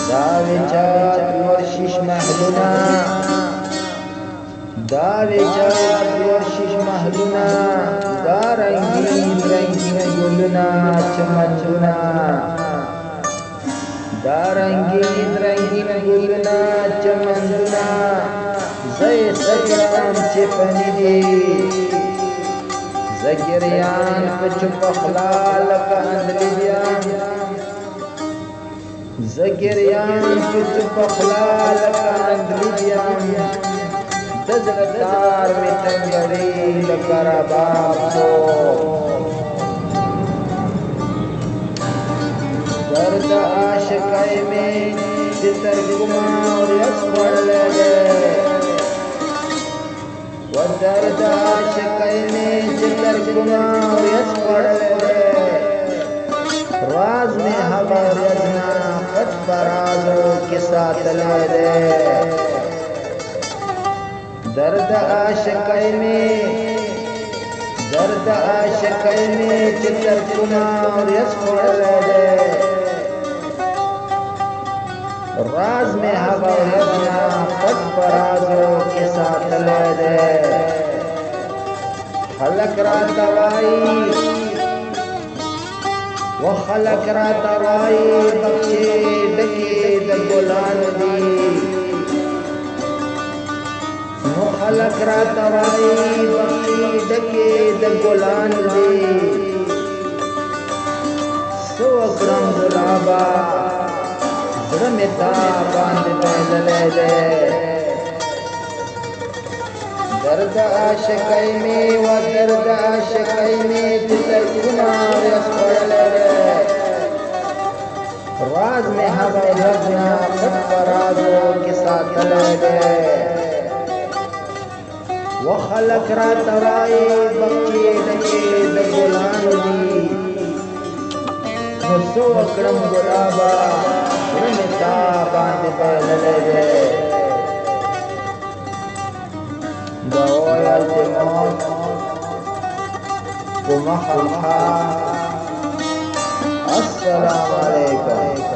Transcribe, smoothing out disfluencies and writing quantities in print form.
دا وچا ورشش محلونا دا وچا ورشش محلونا دا رنگین رنگین گلنا چمنزونا دا رنگین رنگین گلنا چمنزونا زي سگرام چپنی دی زگریان پچپ خلال کا اندلیان زگریان پچپ خلال کا اندلیان دزرتار میں تنگڑی لکر باب کو درد عاشقائی میں ستر گما اور یس پڑھ لے گئے ودرد عاشقائی میں ستر گما اور یس پڑھ لے گئے راز میں ہوا رجنا خط برازوں کے ساتھ لے دے درد عاشقائی میں ستر گما اور یس پڑھ لے گئے راز میں ہوا رجنا خط برازوں کے ساتھ لے دے خلق را دوائی وخلق را دوائی بچے ڈکے دگلان دی خلق را دوائی بچے ڈکے دگلان دی سو اکرم گلابا رمتا باند پہلے دے درد عاشقائی میں و درد عاشقائی میں تتر کنار یس پڑھ لے راز میں ہوا رجنا خط برازوں کے ساتھ لے دے وخلق را توائی بچے ڈکے دگلان دی نسو اکرم گلابا رمتا باند پہلے دے دعوی التماس ومحلها السلام علیکم